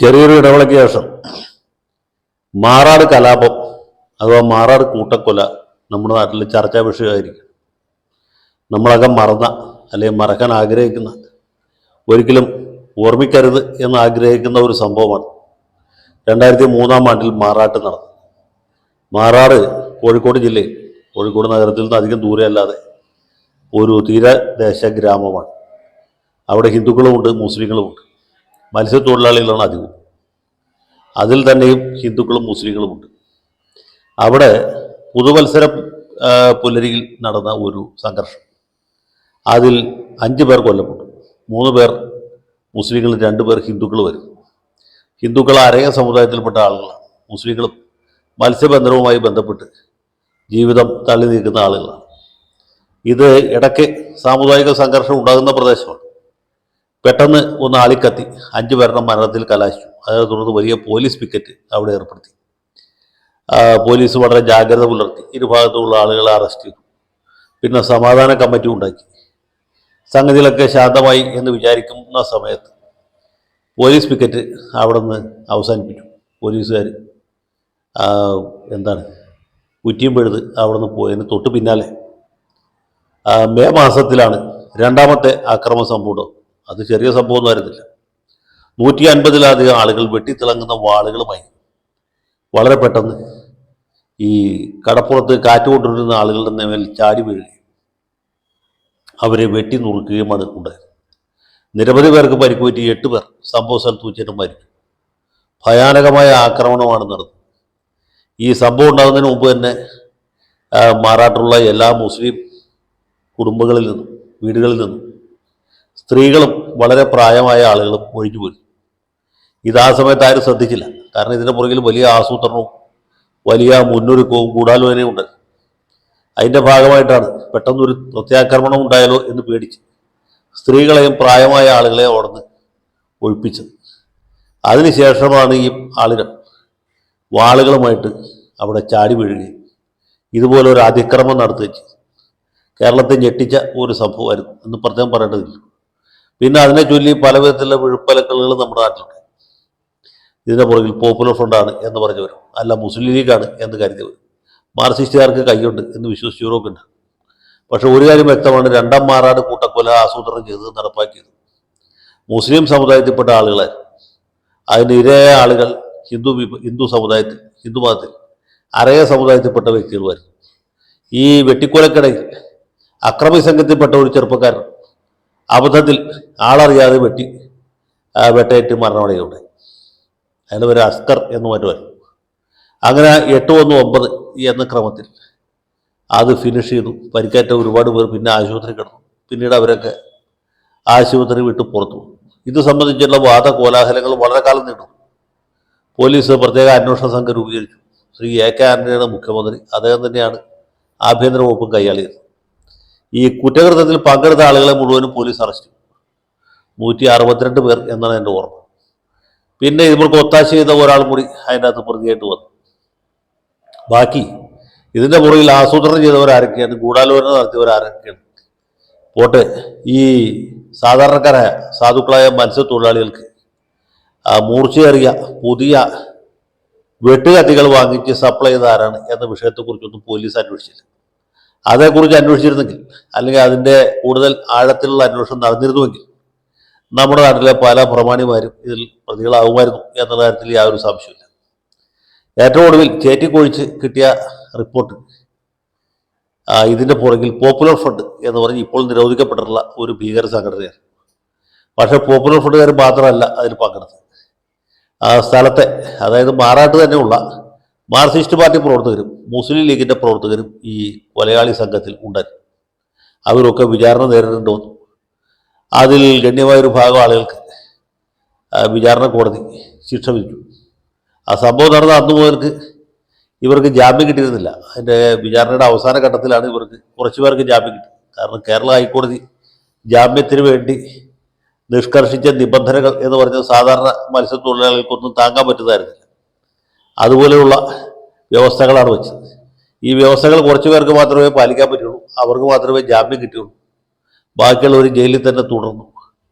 ചെറിയൊരു ഇടവേളയ്ക്ക് ശേഷം മാറാട് കലാപം അഥവാ മാറാട് കൂട്ടക്കൊല നമ്മുടെ നാട്ടിൽ ചർച്ചാ വിഷയമായിരിക്കും. നമ്മളൊക്കെ മറന്ന അല്ലെങ്കിൽ മറക്കാൻ ആഗ്രഹിക്കുന്ന, ഒരിക്കലും ഓർമ്മിക്കരുത് എന്ന് ആഗ്രഹിക്കുന്ന ഒരു സംഭവമാണ് 2003 ആണ്ടിൽ മാറാട്ട് നടന്നത്. മാറാട് കോഴിക്കോട് ജില്ലയിൽ, കോഴിക്കോട് നഗരത്തിൽ നിന്ന് അധികം ദൂരെയല്ലാതെ ഒരു തീരദേശ ഗ്രാമമാണ്. അവിടെ ഹിന്ദുക്കളുമുണ്ട്, മുസ്ലിങ്ങളുമുണ്ട്. മത്സ്യത്തൊഴിലാളികളാണ് അധികവും. അതിൽ തന്നെയും ഹിന്ദുക്കളും മുസ്ലിങ്ങളുമുണ്ട്. അവിടെ പുതുവത്സര പുലരിയിൽ നടന്ന ഒരു സംഘർഷം, അതിൽ 5 പേർ കൊല്ലപ്പെട്ടു. 3 പേർ മുസ്ലിങ്ങളും 2 പേർ ഹിന്ദുക്കൾ വരും. ഹിന്ദുക്കൾ അരയ സമുദായത്തിൽപ്പെട്ട ആളുകളാണ്. മുസ്ലിങ്ങളും മത്സ്യബന്ധനവുമായി ബന്ധപ്പെട്ട് ജീവിതം തള്ളി നീക്കുന്ന ആളുകളാണ്. ഇത് ഇടയ്ക്ക് സാമുദായിക സംഘർഷം ഉണ്ടാകുന്ന പ്രദേശമാണ്. പെട്ടെന്ന് ഒന്ന് ആളിക്കത്തി 5 പേരുടെ മരണത്തിൽ കലാശിച്ചു. അതേ തുടർന്ന് വലിയ പോലീസ് പിക്കറ്റ് അവിടെ ഏർപ്പെടുത്തി. പോലീസ് വളരെ ജാഗ്രത പുലർത്തി ഇരുഭാഗത്തുമുള്ള ആളുകളെ അറസ്റ്റ് ചെയ്തു. പിന്നെ സമാധാന കമ്മിറ്റി ഉണ്ടാക്കി. സംഗതികളൊക്കെ ശാന്തമായി എന്ന് വിചാരിക്കുന്ന സമയത്ത് പോലീസ് പിക്കറ്റ് അവിടെ നിന്ന് അവസാനിപ്പിച്ചു. പോലീസുകാർ കുറ്റിയും പെഴുത് അവിടെ നിന്ന് പോയതിന് തൊട്ട് പിന്നാലെ മെയ് മാസത്തിലാണ് 2ാമത്തെ അക്രമ സംഭവം. അത് ചെറിയ സംഭവമൊന്നും ആയിരുന്നില്ല. 150-ലധികം ആളുകൾ വെട്ടിത്തിളങ്ങുന്ന വാളുകളുമായി വളരെ പെട്ടെന്ന് ഈ കടപ്പുറത്ത് കാറ്റ് കൊണ്ടിരുന്ന ആളുകളുടെ മേൽ ചാടി വീഴുകയും അവരെ വെട്ടി നുറുക്കുകയുമാണ് ഉണ്ടായത്. നിരവധി പേർക്ക് പരിക്കുപറ്റി. 8 പേർ സംഭവ സ്ഥലത്ത് വെച്ചിട്ട് മരിച്ചു. ഭയാനകമായ ആക്രമണമാണ് നടന്നത്. ഈ സംഭവം ഉണ്ടാകുന്നതിന് മുമ്പ് തന്നെ മാറാട്ടുള്ള എല്ലാ മുസ്ലിം കുടുംബങ്ങളിൽ നിന്നും, വീടുകളിൽ നിന്നും സ്ത്രീകളും വളരെ പ്രായമായ ആളുകളും ഒഴിഞ്ഞുപോയി. ഇത് ആ സമയത്ത് ആരും ശ്രദ്ധിച്ചില്ല. കാരണം ഇതിൻ്റെ പുറകിൽ വലിയ ആസൂത്രണവും വലിയ മുന്നൊരുക്കവും ഗൂഢാലോചനയും ഉണ്ട്. അതിൻ്റെ ഭാഗമായിട്ടാണ് പെട്ടെന്നൊരു പ്രത്യാക്രമണം ഉണ്ടായാലോ എന്ന് പേടിച്ച് സ്ത്രീകളെയും പ്രായമായ ആളുകളെയും അവിടുന്ന് ഒഴിപ്പിച്ചത്. അതിനുശേഷമാണ് ഈ ആളുകൾ വാളുകളുമായിട്ട് അവിടെ ചാടി വീഴുകയും ഇതുപോലെ ഒരു അതിക്രമം നടത്തുകയും ചെയ്തു. കേരളത്തെ ഞെട്ടിച്ച ഒരു സംഭവമായിരുന്നു എന്ന് പ്രത്യേകം പറയേണ്ടതില്ല. പിന്നെ അതിനെ ചൊല്ലി പല വിധത്തിലുള്ള വിഴുപ്പലക്കലുകൾ നമ്മുടെ നാട്ടിലുണ്ട്. ഇതിൻ്റെ പുറകിൽ പോപ്പുലർ ഫ്രണ്ടാണ് എന്ന് പറഞ്ഞവരും, അല്ല മുസ്ലിം ലീഗാണ് എന്ന് കരുതിയവരും, മാർക്സിസ്റ്റുകാർക്ക് കൈയുണ്ട് എന്ന് വിശ്വസിച്ചവരൊക്കെ ഉണ്ട്. പക്ഷെ ഒരു കാര്യം വ്യക്തമാണ്, 2ാം മാറാട് കൂട്ടക്കൊല ആസൂത്രണം ചെയ്തത്, നടപ്പാക്കിയത് മുസ്ലിം സമുദായത്തിൽപ്പെട്ട ആളുകളായിരുന്നു. അതിന് ഇരയായ ആളുകൾ ഹിന്ദു സമുദായത്തിൽ, ഹിന്ദു മതത്തിൽ അരയ സമുദായത്തിൽപ്പെട്ട വ്യക്തികളുമായിരുന്നു. ഈ വെട്ടിക്കൊലക്കിടയിൽ അക്രമി സംഘത്തിൽപ്പെട്ട ഒരു ചെറുപ്പക്കാരൻ അബദ്ധത്തിൽ ആളറിയാതെ വെട്ടേറ്റ് മരണമടയുണ്ടായി. അതിൻ്റെ പേര് അസ്കർ എന്ന് മറ്റുമായിരുന്നു. അങ്ങനെ 8-1-9 എന്ന ക്രമത്തിൽ അത് ഫിനിഷ് ചെയ്തു. പരിക്കേറ്റ ഒരുപാട് പേർ പിന്നെ ആശുപത്രി കിടന്നു. പിന്നീട് അവരൊക്കെ ആശുപത്രി വിട്ട് പുറത്തു. ഇത് സംബന്ധിച്ചുള്ള വാദകോലാഹലങ്ങൾ വളരെ കാലം നീണ്ടു. പോലീസ് പ്രത്യേക അന്വേഷണ സംഘം രൂപീകരിച്ചു. ശ്രീ AK ആന്റണിയാണ് മുഖ്യമന്ത്രി. അദ്ദേഹം തന്നെയാണ് ആഭ്യന്തര വകുപ്പും കൈയാളിയത്. ഈ കുറ്റകൃത്യത്തിൽ പങ്കെടുത്ത ആളുകളെ മുഴുവനും പോലീസ് അറസ്റ്റ് ചെയ്തു. 162 പേർ എന്നാണ് എൻ്റെ ഓർമ്മ. പിന്നെ ഇവർക്ക് ഒത്താശ ചെയ്ത ഒരാൾ കൂടി അതിൻ്റെ അകത്ത് പ്രതിയായിട്ട് വന്നു. ബാക്കി ഇതിൻ്റെ പുറകിൽ ആസൂത്രണം ചെയ്തവരാരൊക്കെയാണ്, ഗൂഢാലോചന നടത്തിയവരാരൊക്കെയാണ് പോട്ടെ. ഈ സാധാരണക്കാരായ സാധുക്കളായ മത്സ്യത്തൊഴിലാളികൾക്ക് മൂർച്ചയേറിയ പുതിയ വെട്ടുകത്തികൾ വാങ്ങിച്ച് സപ്ലൈ ചെയ്ത ആരാണ് എന്ന വിഷയത്തെക്കുറിച്ചൊന്നും പോലീസ് അന്വേഷിച്ചില്ല. അതേക്കുറിച്ച് അന്വേഷിച്ചിരുന്നെങ്കിൽ, അല്ലെങ്കിൽ അതിൻ്റെ കൂടുതൽ ആഴത്തിലുള്ള അന്വേഷണം നടന്നിരുന്നുവെങ്കിൽ നമ്മുടെ നാട്ടിലെ പല പ്രമാണിമാരും ഇതിൽ പ്രതികളാകുമായിരുന്നു എന്നുള്ള കാര്യത്തിൽ യാതൊരു സംശയമില്ല. ഏറ്റവും ഒടുവിൽ ചേറ്റിക്കൊഴിച്ച് കിട്ടിയ റിപ്പോർട്ട് ഇതിൻ്റെ പുറകിൽ പോപ്പുലർ ഫ്രണ്ട് എന്ന് പറഞ്ഞ് ഇപ്പോൾ നിരോധിക്കപ്പെട്ടിട്ടുള്ള ഒരു ഭീകര സംഘടനയാണ്. പക്ഷേ പോപ്പുലർ ഫ്രണ്ടുകാർ മാത്രമല്ല അതിൽ പങ്കെടുത്തത്. ആ സ്ഥലത്തെ, അതായത് മാറാട്ട് തന്നെയുള്ള മാർക്സിസ്റ്റ് പാർട്ടി പ്രവർത്തകരും മുസ്ലിം ലീഗിൻ്റെ പ്രവർത്തകരും ഈ കൊലയാളി സംഘത്തിൽ ഉണ്ടായിരുന്നു. അവരൊക്കെ വിചാരണ നേരിടേണ്ടി വന്നു. അതിൽ ഗണ്യമായൊരു ഭാഗം ആളുകൾക്ക് വിചാരണ കോടതി ശിക്ഷ വിധിച്ചു. ആ സംഭവം നടന്ന അന്ന് മുതൽക്ക് ഇവർക്ക് ജാമ്യം കിട്ടിയിരുന്നില്ല. അതിൻ്റെ വിചാരണയുടെ അവസാന ഘട്ടത്തിലാണ് ഇവർക്ക് കുറച്ച് പേർക്ക് ജാമ്യം കിട്ടി. കാരണം കേരള ഹൈക്കോടതി ജാമ്യത്തിന് വേണ്ടി നിഷ്കർഷിച്ച നിബന്ധനകൾ എന്ന് പറഞ്ഞത് സാധാരണ മത്സ്യത്തൊഴിലാളികൾക്കൊന്നും താങ്ങാൻ പറ്റുന്നതായിരുന്നില്ല. അതുപോലെയുള്ള വ്യവസ്ഥകളാണ് വെച്ചത്. ഈ വ്യവസ്ഥകൾ കുറച്ച് പേർക്ക് മാത്രമേ പാലിക്കാൻ പറ്റുള്ളൂ. അവർക്ക് മാത്രമേ ജാമ്യം കിട്ടിയുള്ളൂ. ബാക്കിയുള്ളവർ ജയിലിൽ തന്നെ തുടർന്നു.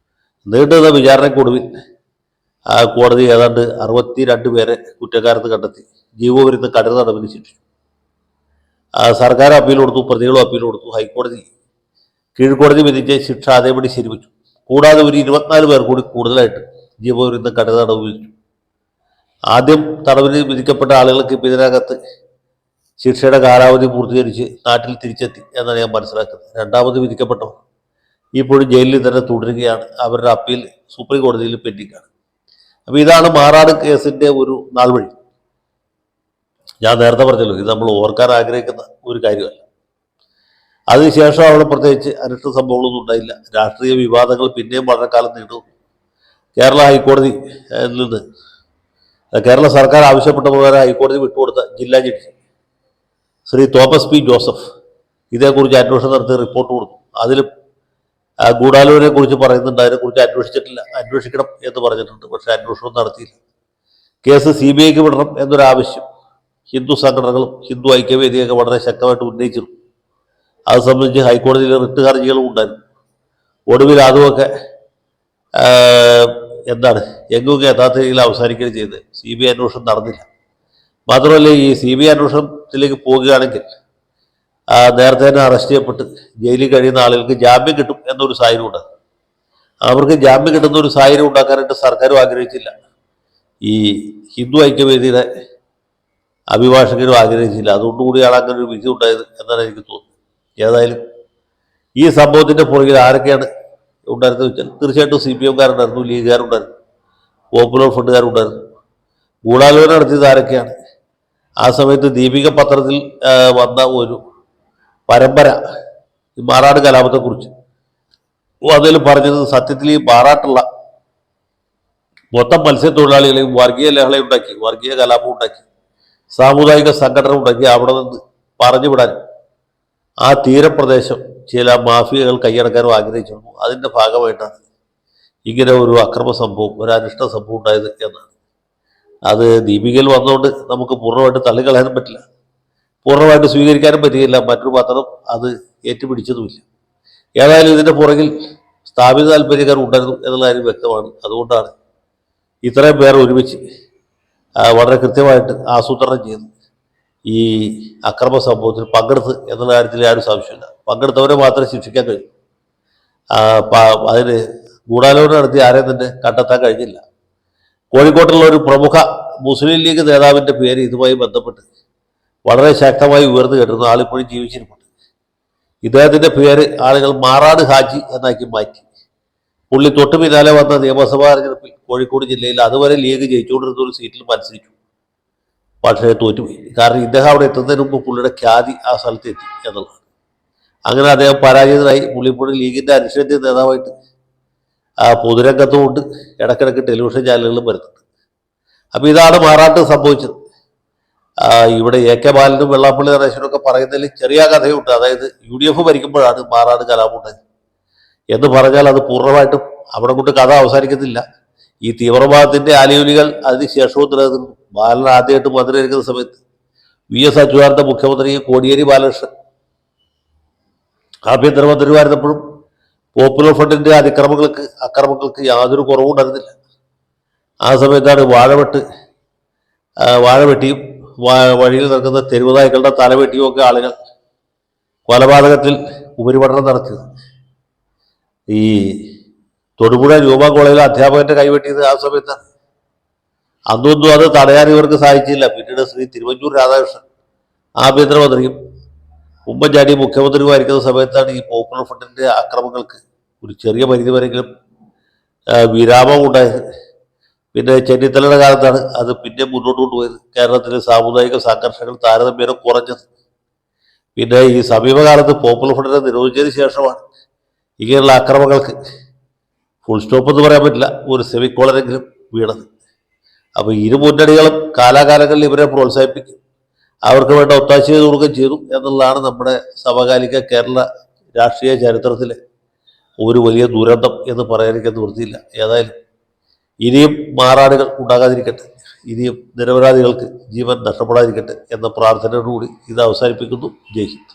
നീണ്ടുനിന്ന വിചാരണയ്ക്കൊടുവിൽ കോടതി ഏതാണ്ട് 62 പേരെ കുറ്റക്കാരെന്ന് കണ്ടെത്തി ജീവപര്യന്തം കഠിന തടവിന് ശിക്ഷിച്ചു. സർക്കാർ അപ്പീൽ കൊടുത്തു, പ്രതികളും അപ്പീൽ കൊടുത്തു. ഹൈക്കോടതി കീഴ്ക്കോടതി വിധിച്ച ശിക്ഷ അതേപടി ശരിവച്ചു. കൂടാതെ ഒരു 24 പേർ കൂടി കൂടുതലായിട്ട് ജീവപര്യന്തം കഠിന തടവ് വിധിച്ചു. ആദ്യം തടവിന് വിധിക്കപ്പെട്ട ആളുകൾക്ക് ഇപ്പം ഇതിനകത്ത് ശിക്ഷയുടെ കാലാവധി പൂർത്തീകരിച്ച് നാട്ടിൽ തിരിച്ചെത്തി എന്നാണ് ഞാൻ മനസ്സിലാക്കുന്നത്. രണ്ടാമത് വിധിക്കപ്പെട്ടവർ ഇപ്പോഴും ജയിലിൽ തന്നെ തുടരുകയാണ്. അവരുടെ അപ്പീൽ സുപ്രീം കോടതിയിൽ പെൻഡിങ്ങാണ്. അപ്പോൾ ഇതാണ് മാറാട് കേസിൻ്റെ ഒരു നാൾ വഴി. ഞാൻ നേരത്തെ പറഞ്ഞല്ലോ, ഇത് നമ്മൾ ഓർക്കാൻ ആഗ്രഹിക്കുന്ന ഒരു കാര്യമല്ല. അതിനുശേഷം അവിടെ പ്രത്യേകിച്ച് അനിഷ്ട സംഭവങ്ങളൊന്നും ഉണ്ടായില്ല. രാഷ്ട്രീയ വിവാദങ്ങൾ പിന്നെയും വളരെ കാലം നീണ്ടു. കേരള ഹൈക്കോടതി നിന്ന് കേരള സർക്കാർ ആവശ്യപ്പെട്ട പ്രകാരം ഹൈക്കോടതി വിട്ടുകൊടുത്ത ജില്ലാ judge Shri Thomas P Joseph ഇതേക്കുറിച്ച് അന്വേഷണം നടത്തി റിപ്പോർട്ട് കൊടുത്തു. അതിലും ഗൂഢാലോചനയെ കുറിച്ച് പറയുന്നുണ്ട്. അതിനെക്കുറിച്ച് അന്വേഷിച്ചിട്ടില്ല, അന്വേഷിക്കണം എന്ന് പറഞ്ഞിട്ടുണ്ട്. പക്ഷേ അന്വേഷണം നടത്തിയില്ല. കേസ് CBIക്ക് വിടണം എന്നൊരാവശ്യം ഹിന്ദു സംഘടനകളും ഹിന്ദു ഐക്യവേദിയൊക്കെ വളരെ ശക്തമായിട്ട് ഉന്നയിച്ചിരുന്നു. അത് സംബന്ധിച്ച് ഹൈക്കോടതിയിൽ റിട്ട് ഹർജികളും ഉണ്ടായിരുന്നു. ഒടുവിൽ അതുമൊക്കെ എങ്ങും എത്താത്ത രീതിയിൽ അവസാനിക്കുകയും ചെയ്ത് CBI അന്വേഷണം നടന്നില്ല. മാത്രമല്ല, ഈ CBI അന്വേഷണത്തിലേക്ക് പോകുകയാണെങ്കിൽ നേരത്തെ തന്നെ അറസ്റ്റ് ചെയ്യപ്പെട്ട് ജയിലിൽ കഴിയുന്ന ആളുകൾക്ക് ജാമ്യം കിട്ടും എന്നൊരു സാഹചര്യം ഉണ്ട്. അവർക്ക് ജാമ്യം കിട്ടുന്ന ഒരു സാഹചര്യം ഉണ്ടാക്കാനായിട്ട് സർക്കാരും ആഗ്രഹിച്ചില്ല. ഈ ഹിന്ദു ഐക്യവേദിയുടെ അഭിഭാഷകരും ആഗ്രഹിച്ചില്ല. അതുകൊണ്ടുകൂടിയാണ് അങ്ങനെ ഒരു വിധി ഉണ്ടായത് എന്നാണ് എനിക്ക് തോന്നുന്നത്. ഏതായാലും ഈ സംഭവത്തിൻ്റെ പുറകിൽ ആരൊക്കെയാണ് ഉണ്ടായിരുന്നത് വെച്ചാൽ തീർച്ചയായിട്ടും CPM-കാരുണ്ടായിരുന്നു, ലീഗുകാരുണ്ടായിരുന്നു, പോപ്പുലർ ഫ്രണ്ടുകാരുണ്ടായിരുന്നു. ഗൂഢാലോചന നടത്തിയത് ആരൊക്കെയാണ്? ആ സമയത്ത് ദീപിക പത്രത്തിൽ വന്ന ഒരു പരമ്പര ഈ മാറാട് കലാപത്തെക്കുറിച്ച് അതിൽ പറഞ്ഞത് സത്യത്തിൽ ഈ മാറാട്ടുള്ള മൊത്തം മത്സ്യത്തൊഴിലാളികളെയും വർഗീയ ലഹള ഉണ്ടാക്കി, വർഗീയ കലാപം ഉണ്ടാക്കി, സാമുദായിക സംഘടന ഉണ്ടാക്കി അവിടെ നിന്ന് പറഞ്ഞു വിടാനും ആ തീരപ്രദേശം ചില മാഫിയകൾ കൈയടക്കാനും ആഗ്രഹിച്ചിരുന്നു. അതിൻ്റെ ഭാഗമായിട്ടാണ് ഇങ്ങനെ ഒരു അക്രമ സംഭവം, ഒരു അനിഷ്ട സംഭവം ഉണ്ടായത് എന്നാണ്. അത് ദീപികയിൽ വന്നുകൊണ്ട് നമുക്ക് പൂർണ്ണമായിട്ട് തള്ളിക്കളയാനും പറ്റില്ല, പൂർണ്ണമായിട്ട് സ്വീകരിക്കാനും പറ്റുകയില്ല. മറ്റൊരു പത്രം അത് ഏറ്റുപിടിച്ചതുമില്ല. ഏതായാലും ഇതിൻ്റെ പുറകിൽ സ്ഥാപിത താല്പര്യക്കാർ ഉണ്ടായിരുന്നു എന്നുള്ള കാര്യം വ്യക്തമാണ്. അതുകൊണ്ടാണ് ഇത്രയും പേർ ഒരുമിച്ച് വളരെ കൃത്യമായിട്ട് ആസൂത്രണം ചെയ്ത് ഈ അക്രമ സംഭവത്തിൽ പങ്കെടുത്ത് എന്നുള്ള കാര്യത്തിൽ ആരും സംശയമില്ല. പങ്കെടുത്തവരെ മാത്രമേ ശിക്ഷിക്കാൻ കഴിയൂ. അതിന് ഗൂഢാലോചന നടത്തി ആരെയും തന്നെ കണ്ടെത്താൻ കഴിഞ്ഞില്ല. കോഴിക്കോട്ടുള്ള ഒരു പ്രമുഖ മുസ്ലിം ലീഗ് നേതാവിൻ്റെ പേര് ഇതുമായി ബന്ധപ്പെട്ട് വളരെ ശക്തമായി ഉയർന്നു കേട്ടിരുന്നു. ആളിപ്പോഴും ജീവിച്ചിരിപ്പുണ്ട്. ഇദ്ദേഹത്തിൻ്റെ പേര് ആളുകൾ മാറാട് ഹാജി എന്നാക്കി മാറ്റി. പുള്ളി തൊട്ട് പിന്നാലെ വന്ന നിയമസഭാ തെരഞ്ഞെടുപ്പിൽ കോഴിക്കോട് ജില്ലയിൽ അതുവരെ ലീഗ് ജയിച്ചുകൊണ്ടിരുന്ന ഒരു സീറ്റിൽ മത്സരിച്ചു. പക്ഷേ തോറ്റുപോയി. കാരണം ഇദ്ദേഹം അവിടെ എത്തുന്നതിന് മുമ്പ് പുള്ളിയുടെ ഖ്യാതി ആ സ്ഥലത്ത് എത്തി എന്നുള്ളതാണ്. അങ്ങനെ അദ്ദേഹം പരാജിതനായി. പുള്ളിപ്പോഴും ലീഗിൻ്റെ അനിശ്ചിത നേതാവായിട്ട് പൊതുരംഗത്തുമുണ്ട്, ഇടയ്ക്കിടയ്ക്ക് ടെലിവിഷൻ ചാനലുകളിലും വരുന്നുണ്ട്. അപ്പോൾ ഇതാണ് മാറാട്ട് സംഭവിച്ചത്. ഇവിടെ AK ബാലനും വെള്ളാപ്പള്ളി നടേശനൊക്കെ പറയുന്നതിൽ ചെറിയ കഥയുണ്ട്. അതായത് UDF ഭരിക്കുമ്പോഴാണ് മാറാട് കലാപമുണ്ടായത് എന്ന് പറഞ്ഞാൽ അത് പൂർണ്ണമായിട്ടും അവിടെ കൊണ്ട് കഥ അവസാനിക്കുന്നില്ല. ഈ തീവ്രവാദത്തിൻ്റെ ആലിയൊലികൾ അതിന് ശേഷവും നിലനിന്നു. ബാലൻ ആദ്യമായിട്ട് മന്ത്രിയായിരിക്കുന്ന സമയത്ത് VS അച്യുതാനന്ദ മുഖ്യമന്ത്രി, കോടിയേരി ബാലകൃഷ്ണൻ ആഭ്യന്തരമന്ത്രിമായിരുന്നപ്പോഴും പോപ്പുലർ ഫ്രണ്ടിൻ്റെ അക്രമങ്ങൾക്ക് യാതൊരു കുറവും ഉണ്ടായിരുന്നില്ല. ആ സമയത്താണ് വാഴ വെട്ടിയും വഴിയിൽ നിൽക്കുന്ന തെരുവുനായ്ക്കളുടെ തലവെട്ടിയും ഒക്കെ ആളുകൾ കൊലപാതകത്തിൽ ഉപരിപഠനം നടത്തിയത്. ഈ തൊടുപുഴ രൂപ കോളേജിലെ അധ്യാപകന്റെ കൈവെട്ടിയത് ആ സമയത്താണ്. അന്നൊന്നും അത് തടയാൻ ഇവർക്ക് സാധിച്ചില്ല. പിന്നീട് ശ്രീ തിരുവഞ്ചൂർ രാധാകൃഷ്ണൻ ആഭ്യന്തരമന്ത്രിയും ഉമ്മൻചാണ്ടി മുഖ്യമന്ത്രിയുമായിരിക്കുന്ന സമയത്താണ് ഈ പോപ്പുലർ ഫ്രണ്ടിൻ്റെ അക്രമങ്ങൾക്ക് ഒരു ചെറിയ പരിധിവരെങ്കിലും വിരാമം ഉണ്ടായത്. പിന്നെ ചെന്നിത്തലയുടെ കാലത്താണ് അത് പിന്നെ മുന്നോട്ട് കൊണ്ടുപോയത്. കേരളത്തിലെ സാമുദായിക സംഘർഷങ്ങൾ താരതമ്യേന കുറഞ്ഞത്. പിന്നെ ഈ സമീപകാലത്ത് പോപ്പുലർ ഫ്രണ്ടിനെ നിരോധിച്ചതിന് ശേഷമാണ് ഇങ്ങനെയുള്ള അക്രമങ്ങൾക്ക് ഫുൾ സ്റ്റോപ്പ് എന്ന് പറയാൻ പറ്റില്ല, ഒരു സെമിക്കോളനെങ്കിലും വീണത്. അപ്പോൾ ഇരു മുന്നണികളും കാലാകാലങ്ങളിൽ ഇവരെ പ്രോത്സാഹിപ്പിക്കും, അവർക്ക് വേണ്ട ഒത്താശ ചെയ്ത് കൊടുക്കുകയും ചെയ്തു എന്നുള്ളതാണ് നമ്മുടെ സമകാലിക കേരള രാഷ്ട്രീയ ചരിത്രത്തിലെ ഒരു വലിയ ദുരന്തം എന്ന് പറയാനിരിക്കാൻ നിവൃത്തിയില്ല. ഏതായാലും ഇനിയും മാറാടുകൾ ഉണ്ടാകാതിരിക്കട്ടെ, ഇനിയും നിരപരാധികൾക്ക് ജീവൻ നഷ്ടപ്പെടാതിരിക്കട്ടെ എന്ന പ്രാർത്ഥനയോടുകൂടി ഇത് അവസാനിപ്പിക്കുന്നു. ജയ് ഹിന്ദ്.